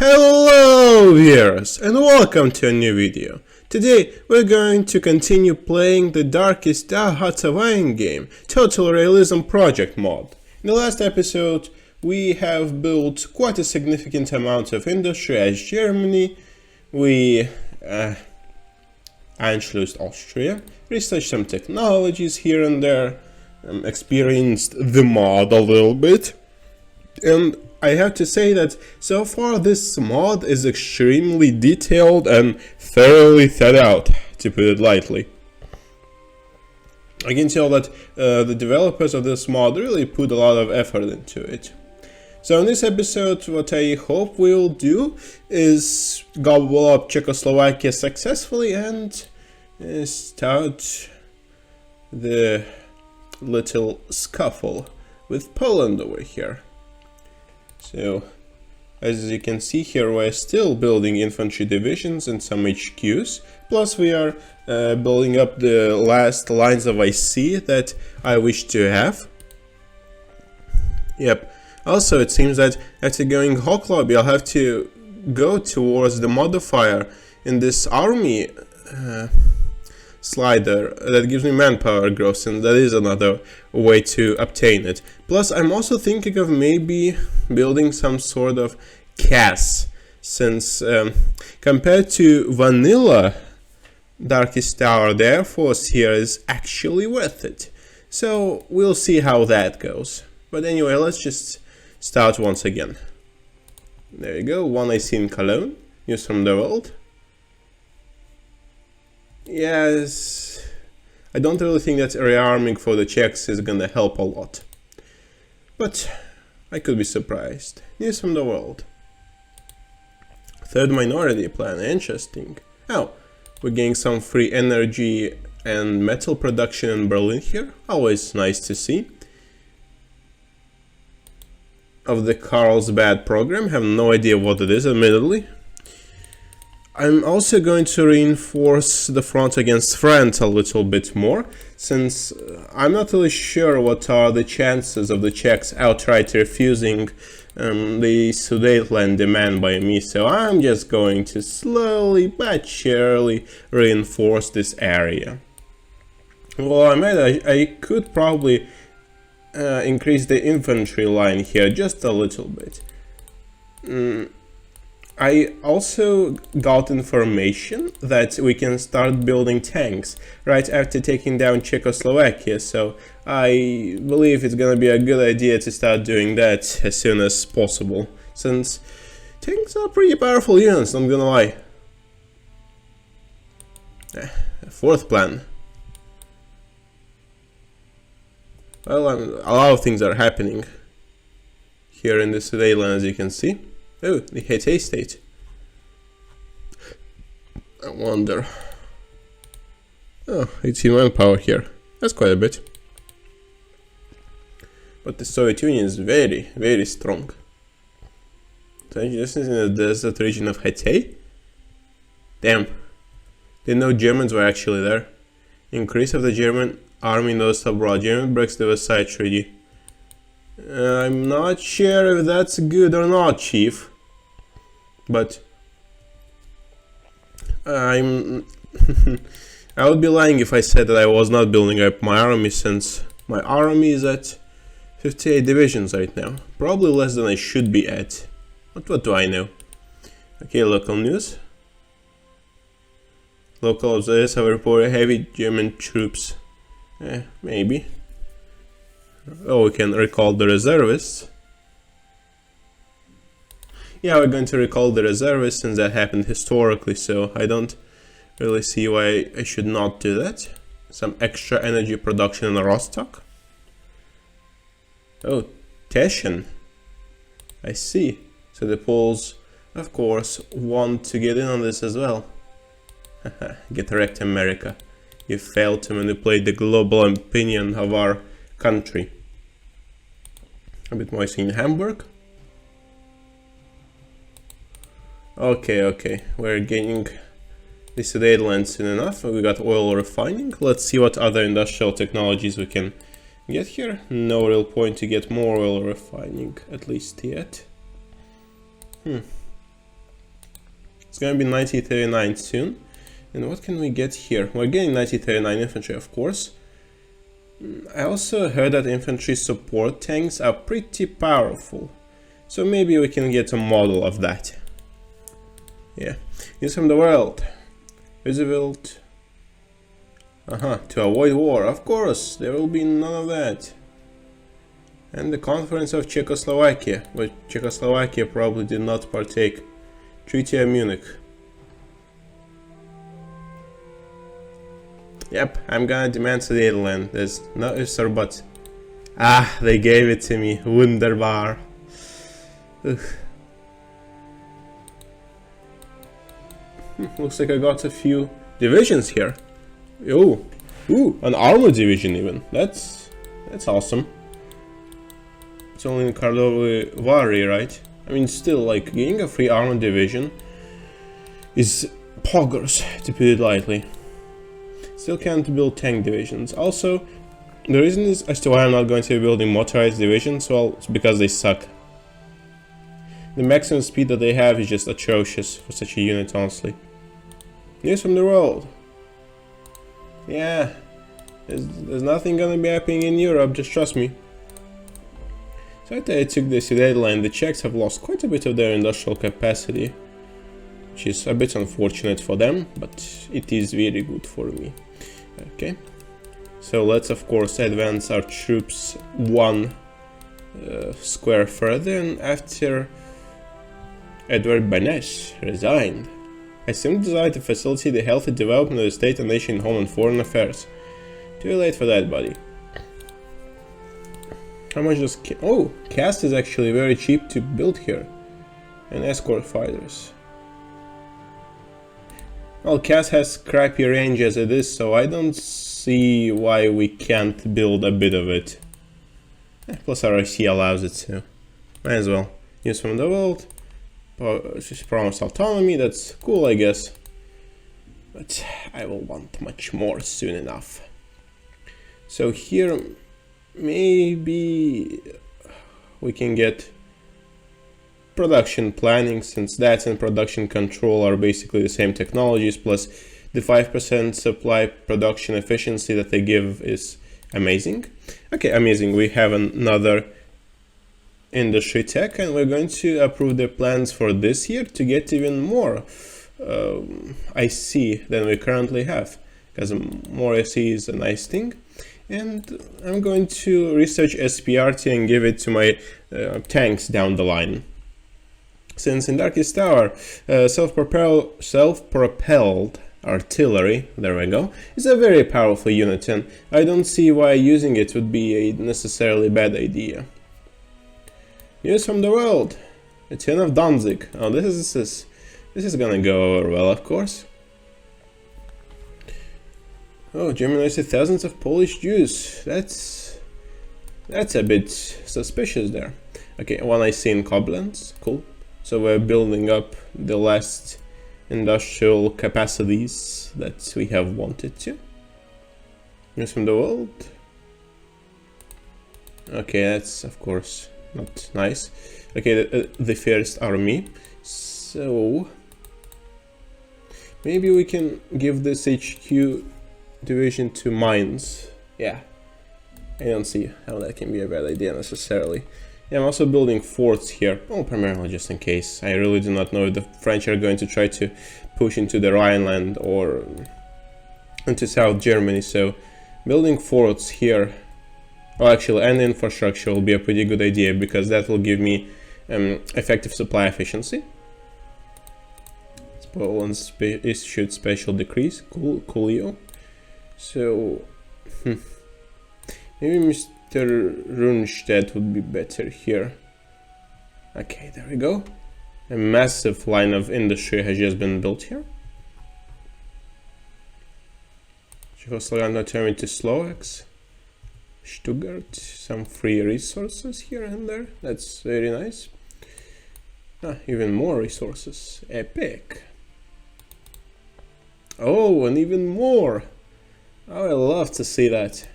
Hello viewers and welcome to a new video. Today we're going to continue playing the darkest Hour Trp game, Total Realism Project mod. In the last episode we have built quite a significant amount of industry as Germany. We influenced Austria, researched some technologies here and there, experienced the mod a little bit, and I have to say that so far this mod is extremely detailed and thoroughly thought out, to put it lightly. I can tell that the developers of this mod really put a lot of effort into it. So in this episode what I hope we'll do is gobble up Czechoslovakia successfully and start the little scuffle with Poland over here. So, as you can see here, we're still building infantry divisions and some HQs, plus we are building up the last lines of IC that I wish to have. Yep, also it seems that after going Hawk Lobby, I'll have to go towards the modifier in this army slider that gives me manpower growth, and that is another way to obtain it. Plus I'm also thinking of maybe building some sort of CAS, since compared to vanilla Darkest Tower, the Air Force here is actually worth it. So we'll see how that goes. But anyway, let's just start once again. There you go, one I see in Cologne, news from the world. Yes, I don't really think that rearming for the Czechs is gonna help a lot, but I could be surprised. News from the world. Third minority plan, interesting. Oh, we're getting some free energy and metal production in Berlin here, always nice to see. Of the Carlsbad program, have no idea what it is, admittedly. I'm also going to reinforce the front against France a little bit more, since I'm not really sure what are the chances of the Czechs outright refusing the Sudetenland demand by me, so I'm just going to slowly but surely reinforce this area. Well, I could probably increase the infantry line here just a little bit. I also got information that we can start building tanks right after taking down Czechoslovakia, so I believe it's gonna be a good idea to start doing that as soon as possible, since tanks are pretty powerful units, not gonna lie. Fourth plan. Well, a lot of things are happening here in the Sudetenland, as you can see. Oh, the Hete state. I wonder. Oh, 18 manpower here. That's quite a bit. But the Soviet Union is very, very strong. So this is in the desert region of Hete. Damn. Didn't know Germans were actually there. Increase of the German army noticed abroad. German breaks the Versailles Treaty. I'm not sure if that's good or not, Chief. But I would be lying if I said that I was not building up my army, since my army is at 58 divisions right now. Probably less than I should be at. But what do I know? Okay, local news. Local observers have reported heavy German troops. Maybe. Oh, we can recall the reservists. Yeah, we're going to recall the reservists since that happened historically, so I don't really see why I should not do that. Some extra energy production in Rostock. Oh, Teschen. I see. So the Poles, of course, want to get in on this as well. Get wrecked, America. You failed to manipulate the global opinion of our country. A bit more in Hamburg. Okay, we're gaining the Sudetenland soon enough. We got oil refining. Let's see what other industrial technologies we can get here. No real point to get more oil refining, at least yet. gonna be 1939 soon. And what can we get here? We're getting 1939 infantry, of course. I also heard that infantry support tanks are pretty powerful. So maybe we can get a model of that. Yeah. News from the world. Roosevelt. To avoid war. Of course, there will be none of that. And the conference of Czechoslovakia, but Czechoslovakia probably did not partake. Treaty of Munich. Yep, I'm gonna demand sudetenland. There's no ifs or buts. Ah, they gave it to me. Wunderbar. Ugh. Looks like I got a few divisions here. Ooh, an armor division even. That's awesome. It's only in Karlovy Vary, right? I mean, still, like, getting a free armor division is poggers, to put it lightly. Still can't build tank divisions. Also, the reason is as to why I'm not going to be building motorized divisions, well, it's because they suck. The maximum speed that they have is just atrocious for such a unit, honestly. News from the world. Yeah, there's nothing gonna be happening in Europe, just trust me. So after I took the Sudetenland, the Czechs have lost quite a bit of their industrial capacity, which is a bit unfortunate for them, but it is very good for me. Okay, so let's of course advance our troops one square further, and after Edward Bernays resigned, I assumed desired to facilitate the healthy development of the state and nation in home and foreign affairs. Too late for that, buddy. How much does cast is actually very cheap to build here, and escort fighters. Well, cast has crappy range as it is, so I don't see why we can't build a bit of it. Plus RIC allows it to. Might as well. News from the world. She's promised autonomy, that's cool, I guess. But I will want much more soon enough. So here, maybe we can get production planning, since that and production control are basically the same technologies, plus the 5% supply production efficiency that they give is amazing. Okay, amazing. We have another industry tech, and we're going to approve the plans for this year to get even more IC than we currently have, because more IC is a nice thing. And I'm going to research SPRT and give it to my tanks down the line. Since in Darkest Tower, self-propelled artillery, there we go, is a very powerful unit, and I don't see why using it would be a necessarily bad idea. News from the world. The Town of Danzig. Oh, this is gonna go over well, of course. Oh, Germany arrested thousands of Polish Jews. That's a bit suspicious there. Okay, one I see in Koblenz. Cool. So we're building up the last industrial capacities that we have wanted to. News from the world. Okay, that's of course not nice. Okay, the First Army. So maybe we can give this HQ division to mines. Yeah, I don't see how that can be a bad idea necessarily. Yeah, I'm also building forts here, well, primarily just in case. I really do not know if the French are going to try to push into the Rhineland or into South Germany, so building forts here, oh, actually, and infrastructure will be a pretty good idea, because that will give me effective supply efficiency. Poland issued special decrees. Coolio. So maybe Mr. Rundstedt would be better here. Okay, there we go. A massive line of industry has just been built here. Czechoslovakia turned to Slovaks. Stuttgart, some free resources here and there. That's very nice. Ah, even more resources. Epic. Oh, and even more. Oh, I love to see that.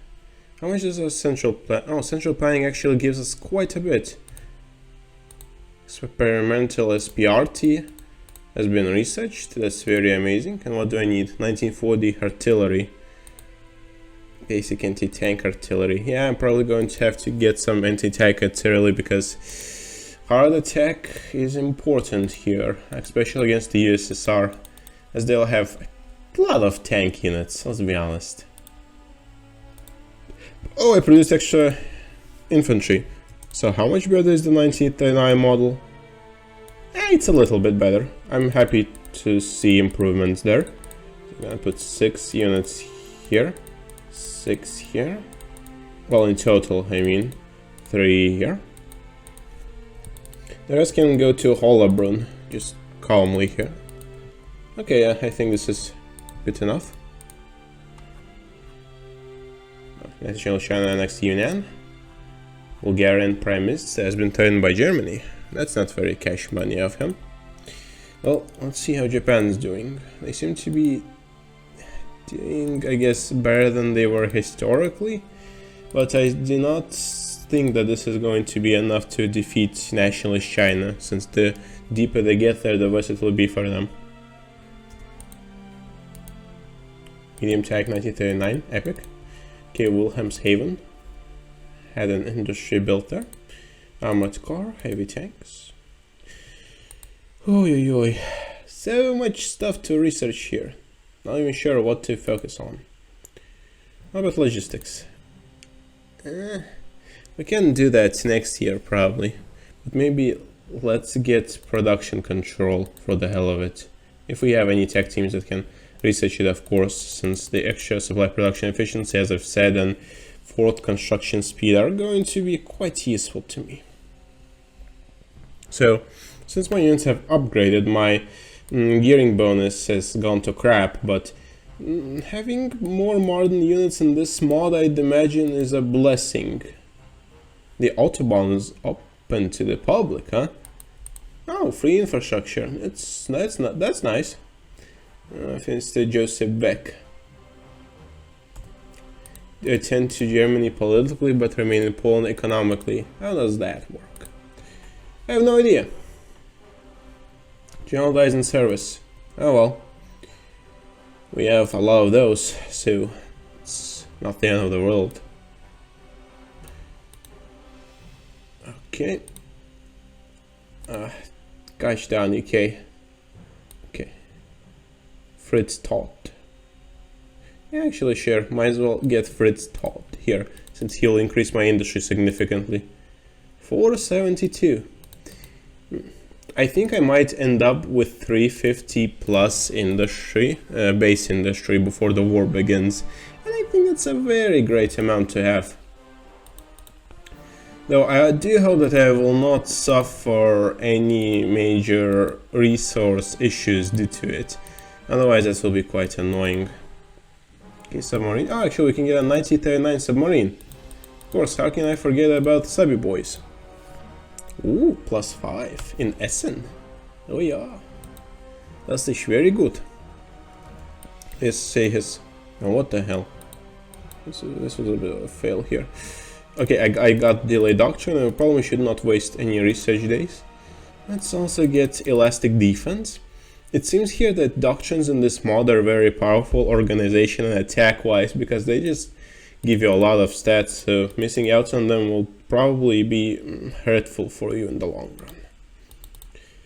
How much is a central plan? Oh, central planning actually gives us quite a bit. Experimental SPRT, has been researched. That's very amazing. And what do I need? 1940 artillery. Basic anti-tank artillery. Yeah, I'm probably going to have to get some anti-tank artillery because hard attack is important here, especially against the USSR, as they'll have a lot of tank units, let's be honest. Oh, I produced extra infantry. So how much better is the 1939 model? It's a little bit better. I'm happy to see improvements there. So I'm gonna put 6 units here, 6 here. Well, in total, I mean, 3 here. The rest can go to Hollabrunn, just calmly here. Okay, yeah, I think this is good enough. National China next to Yunnan. Bulgarian Prime Minister has been threatened by Germany. That's not very cash money of him. Well, let's see how Japan's doing. They seem to be doing, I guess, better than they were historically, but I do not think that this is going to be enough to defeat nationalist China, since the deeper they get there, the worse it will be for them. Medium tank 1939, epic. Okay, Wilhelmshaven had an industry built there. Armored car, heavy tanks. Oi, oi, oi. So much stuff to research here. Not even sure what to focus on. How about logistics? We can do that next year probably. But maybe let's get production control for the hell of it. If we have any tech teams that can research it, of course, since the extra supply production efficiency, as I've said, and fort construction speed are going to be quite useful to me. So, since my units have upgraded, my gearing bonus has gone to crap, but having more modern units in this mod, I'd imagine, is a blessing. The Autobahn is open to the public, huh? Oh, free infrastructure. That's nice. Thanks to Joseph Beck. They attend to Germany politically but remain in Poland economically. How does that work? I have no idea. General dies in service. Oh well. We have a lot of those, so it's not the end of the world. Okay. Gosh down, UK. Okay. Fritz Todt. Yeah, actually, sure. Might as well get Fritz Todt here, since he'll increase my industry significantly. 472. I think I might end up with 350 plus industry, base industry, before the war begins. And I think that's a very great amount to have. Though I do hope that I will not suffer any major resource issues due to it. Otherwise, this will be quite annoying. Okay, submarine. Oh, actually, we can get a 1939 submarine. Of course, how can I forget about Subby Boys? Ooh, +5 in Essen. Oh yeah. Das ist very good. Let's say his... Oh, what the hell? This was a bit of a fail here. Okay, I got delay doctrine, and probably should not waste any research days. Let's also get elastic defense. It seems here that doctrines in this mod are very powerful organization and attack wise, because they just give you a lot of stats, so missing out on them will probably be hurtful for you in the long run.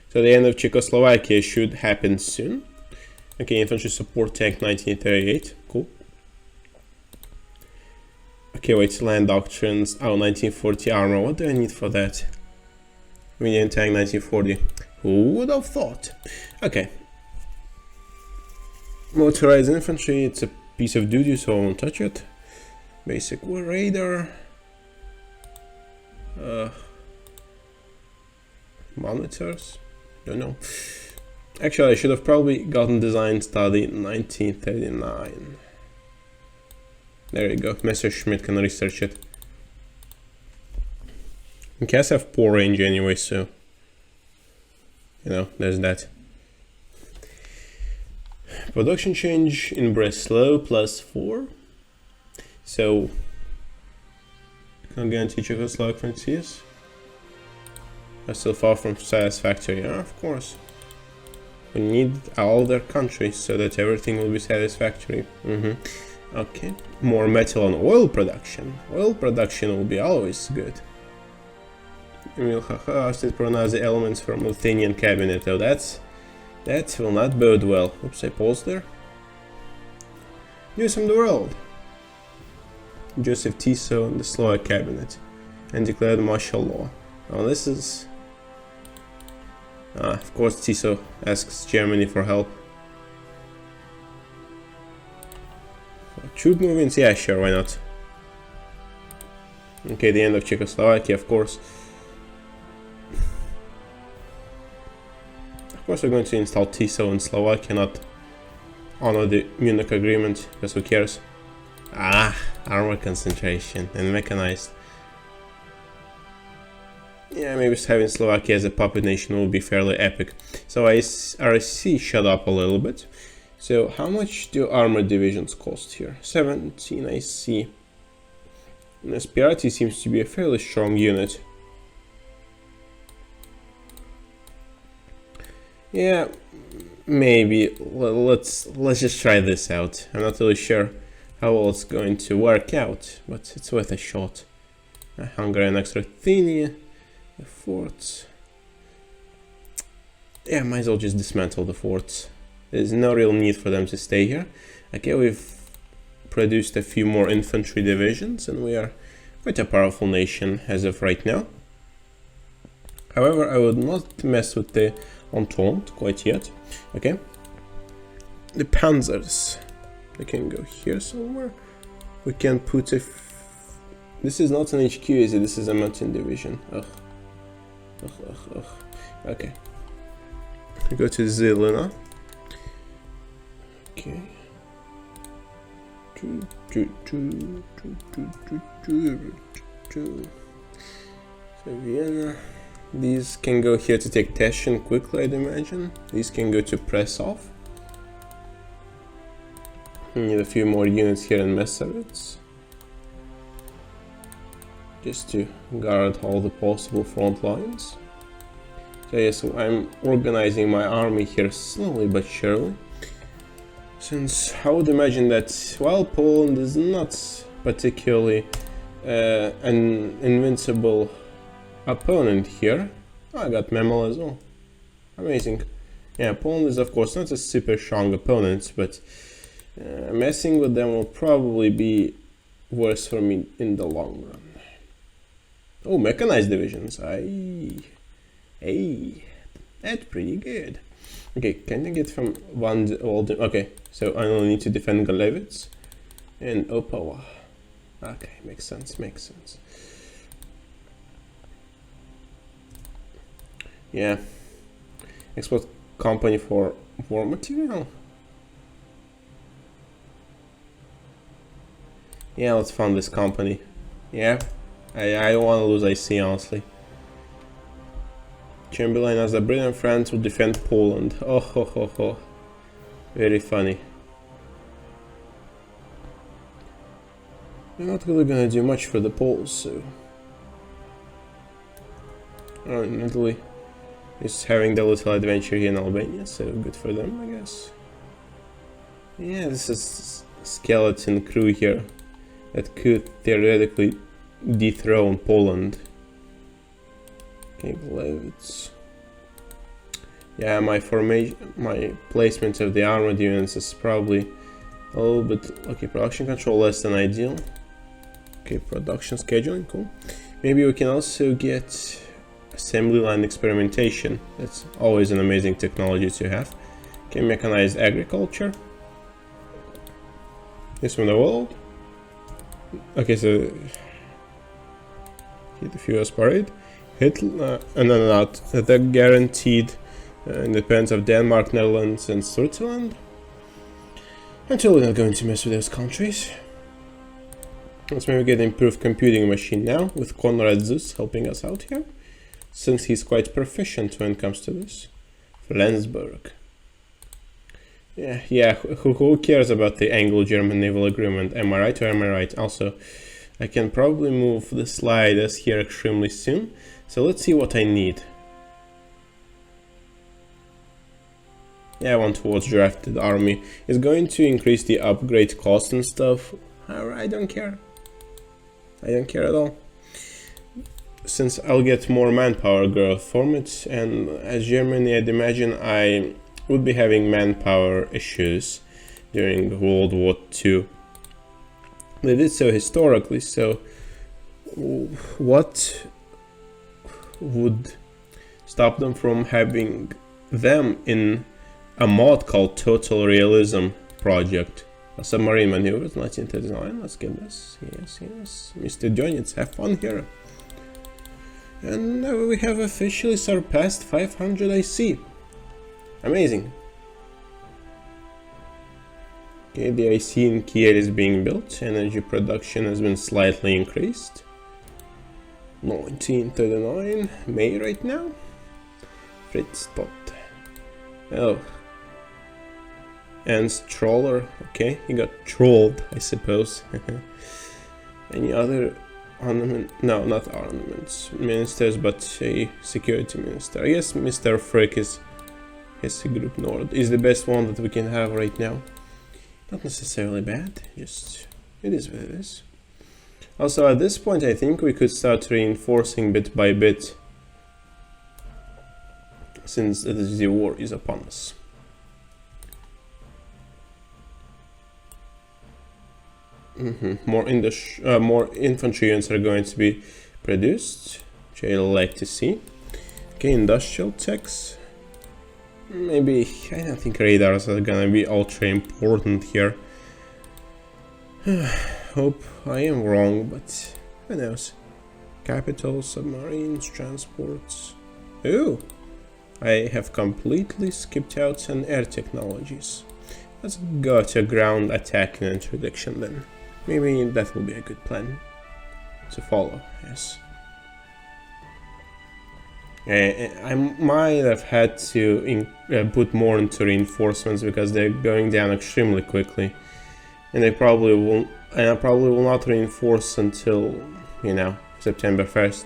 So the end of Czechoslovakia should happen soon. Okay, infantry support tank 1938, cool. Okay, wait, land doctrines, oh, 1940 armor, what do I need for that? Medium tank 1940, who would have thought? Okay. Motorized infantry, it's a piece of duty, so I won't touch it. Basic radar. Monitors, don't know. Actually, I should have probably gotten design study 1939. There you go, Messerschmitt can research it. Cats have poor range anyway, so you know, there's that. Production change in Breslau +4. So again, Czechoslovak frontiers are still far from satisfactory, yeah, of course. We need all their countries so that everything will be satisfactory. Okay, more metal and oil production. Oil production will be always good. We'll pronounce the elements from Lithuanian cabinet. Oh, that will not bode well. Oops, I paused there. News from the world. Joseph Tiso in the Slovak cabinet and declared martial law. Oh, this is... of course Tiso asks Germany for help. Troop movements? Yeah, sure, why not? Okay, the end of Czechoslovakia, of course. Of course we're going to install Tiso in Slovakia, not honor the Munich agreement, because who cares? Armor concentration and mechanized. Yeah, maybe having Slovakia as a puppet nation will be fairly epic. So RSC shut up a little bit. So how much do armored divisions cost here? 17, I see. And SPRT seems to be a fairly strong unit. Yeah, maybe. Let's just try this out. I'm not really sure how well it's going to work out, but it's worth a shot. Hungary and Ruthenia, the forts. Yeah, might as well just dismantle the forts. There's no real need for them to stay here. Okay, we've produced a few more infantry divisions, and we are quite a powerful nation as of right now. However, I would not mess with the Entente quite yet. Okay, the Panzers, they can go here somewhere. We can put a... This is not an HQ, is it? This is a mountain division. Okay, we go to Zelena. Okay. So Vienna. These can go here to take Teschen quickly, I'd imagine. These can go to press off. Need a few more units here in Messevitz, just to guard all the possible front lines. So yeah, so I'm organizing my army here slowly but surely. Since I would imagine that while Poland is not particularly an invincible opponent here. Oh, I got Memel as well. Amazing. Yeah, Poland is of course not a super strong opponent, but messing with them will probably be worse for me in the long run. Oh, mechanized divisions. Hey, that's pretty good. Okay, can I get from one... Okay, so I only need to defend Galevitz and Opawa. Okay, makes sense. Yeah. Export company for war material. Yeah, let's fund this company. Yeah, I don't want to lose IC, honestly. Chamberlain as the Britain and France will defend Poland. Oh ho ho ho. Very funny. We're not really gonna do much for the Poles, so... Italy is having the little adventure here in Albania, so good for them, I guess. Yeah, this is a skeleton crew here that could theoretically dethrone Poland. Okay, Levitz. Yeah, my placement of the armored units is probably a little bit... Okay, production control less than ideal. Okay, production scheduling, cool. Maybe we can also get assembly line experimentation. That's always an amazing technology to have. Okay, mechanized agriculture. This from the world. Okay, so hit the furious parade. Hit and then not the guaranteed independence of Denmark, Netherlands, and Switzerland. Until we're not going to mess with those countries. Let's maybe get an improved computing machine now with Konrad Zus helping us out here, since he's quite proficient when it comes to this. Flensburg. Yeah, who cares about the Anglo-German naval agreement? Am I right or am I right? Also, I can probably move the sliders here extremely soon. So let's see what I need. Yeah, I want towards drafted army. It's going to increase the upgrade cost and stuff. I don't care. I don't care at all. Since I'll get more manpower growth from it, and as Germany, I'd imagine I would be having manpower issues during World War II. They did so historically, so what would stop them from having them in a mod called Total Realism Project? A submarine maneuvers, 1939, let's get this. Yes, yes. Mr. Jonitz, have fun here. And now we have officially surpassed 500 IC. Amazing. Okay, the IC in Kiev is being built. Energy production has been slightly increased. 1939, May right now. Fritz Tot. Oh. And Stroller, okay, he got trolled, I suppose. Any other ornament? No, not ornaments. Ministers, but a security minister. I guess Mr. Frick is Hesse Group Nord is the best one that we can have right now. Not necessarily bad, just it is what it is. Also, at this point, I think we could start reinforcing bit by bit, since the war is upon us. More infantry units are going to be produced, which I like to see. Okay, industrial techs. Maybe, I don't think radars are gonna be ultra important here. Hope I am wrong, but who knows. Capital, submarines, transports. Ooh, I have completely skipped out some air technologies. Let's go to ground attack and introduction then. Maybe that will be a good plan to follow, yes. I might have had to put more into reinforcements because they're going down extremely quickly. And I probably will not reinforce until, you know, September 1st.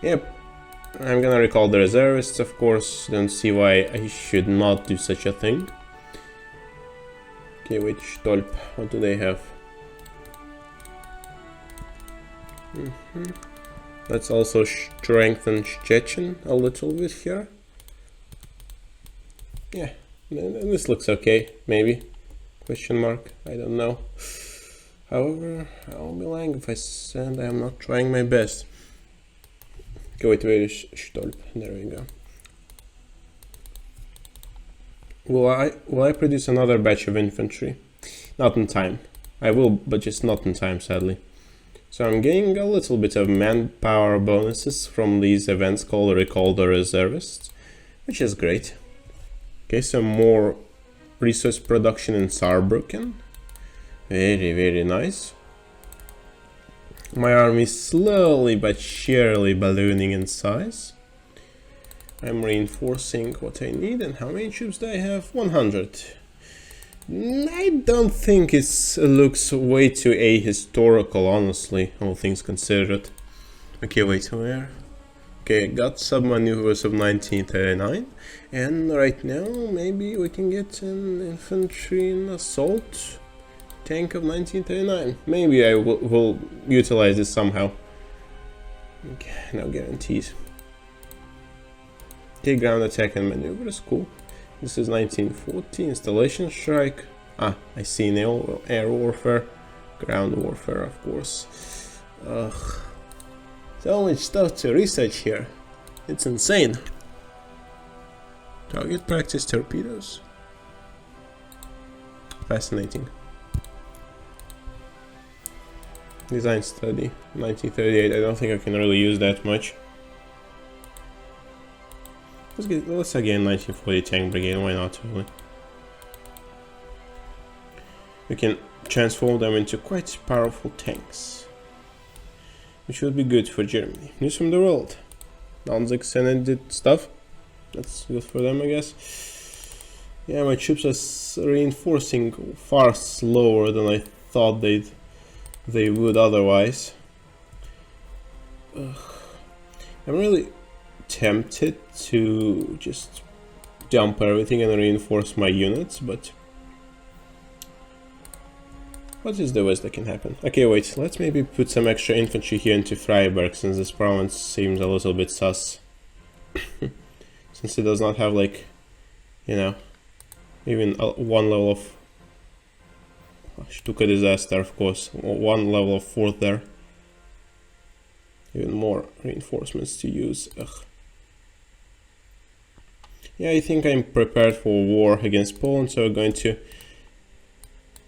Yep, I'm gonna recall the reservists, of course. Don't see why I should not do such a thing. Okay, wait, Stolp, what do they have? Let's also strengthen Szczecin a little bit here. Yeah, this looks okay, maybe. Question mark, I don't know. However, I'll be lying if I said I am not trying my best. Okay, wait, where is Stolp? There we go. Will I produce another batch of infantry? Not in time. I will, but just not in time, sadly. So I'm getting a little bit of manpower bonuses from these events called Recall the Reservists, which is great. Okay, some more resource production in Saarbrücken. Very, very nice. My army is slowly but surely ballooning in size. I'm reinforcing what I need, and how many troops do I have? 100. I don't think it looks way too ahistorical, honestly, all things considered. Okay, wait, where? Okay, got sub-maneuvers of 1939, and right now maybe we can get an infantry and assault tank of 1939. Maybe I will utilize this somehow. Okay, no guarantees. Okay, ground attack and maneuvers, cool. This is 1940, installation strike. Ah, I see air warfare, ground warfare, of course. Ugh. So much stuff to research here. It's insane. Target practice torpedoes. Fascinating. Design study, 1938. I don't think I can really use that much. Let's again 1940 tank brigade, why not really? We can transform them into quite powerful tanks, which would be good for Germany. News from the world. Danzig Senate did stuff. That's good for them, I guess. Yeah, my troops are reinforcing far slower than I thought they would otherwise. I'm really tempted to just dump everything and reinforce my units, but what is the worst that can happen? Okay, wait, let's maybe put some extra infantry here into Freiburg, since this province seems a little bit sus. Since it does not have, like, you know, even one level of... Stuka disaster, of course. One level of fort there. Even more reinforcements to use. Ugh. Yeah, I think I'm prepared for war against Poland, so we're going to...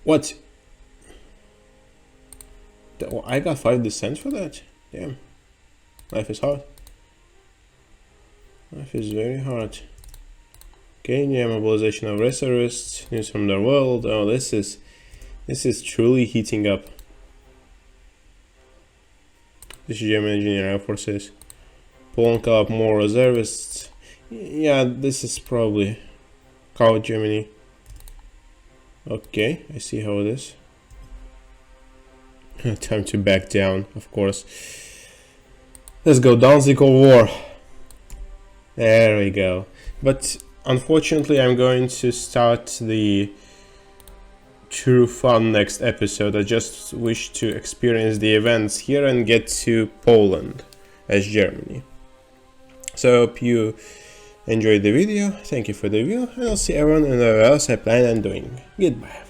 What? I got 5 descent for that? Damn. Life is hard. Life is very hard. Okay, yeah, mobilization of reservists, news from the world. Oh, this is truly heating up. This is German engineer air forces. Poland call up more reservists. Yeah, this is probably Hour Germany. Okay, I see how it is. Time to back down, of course. Let's go, Danzig War. There we go. But unfortunately, I'm going to start the true fun next episode. I just wish to experience the events here and get to Poland as Germany. So I hope you enjoyed the video. Thank you for the view, and I'll see everyone in whatever else I plan on doing. Goodbye.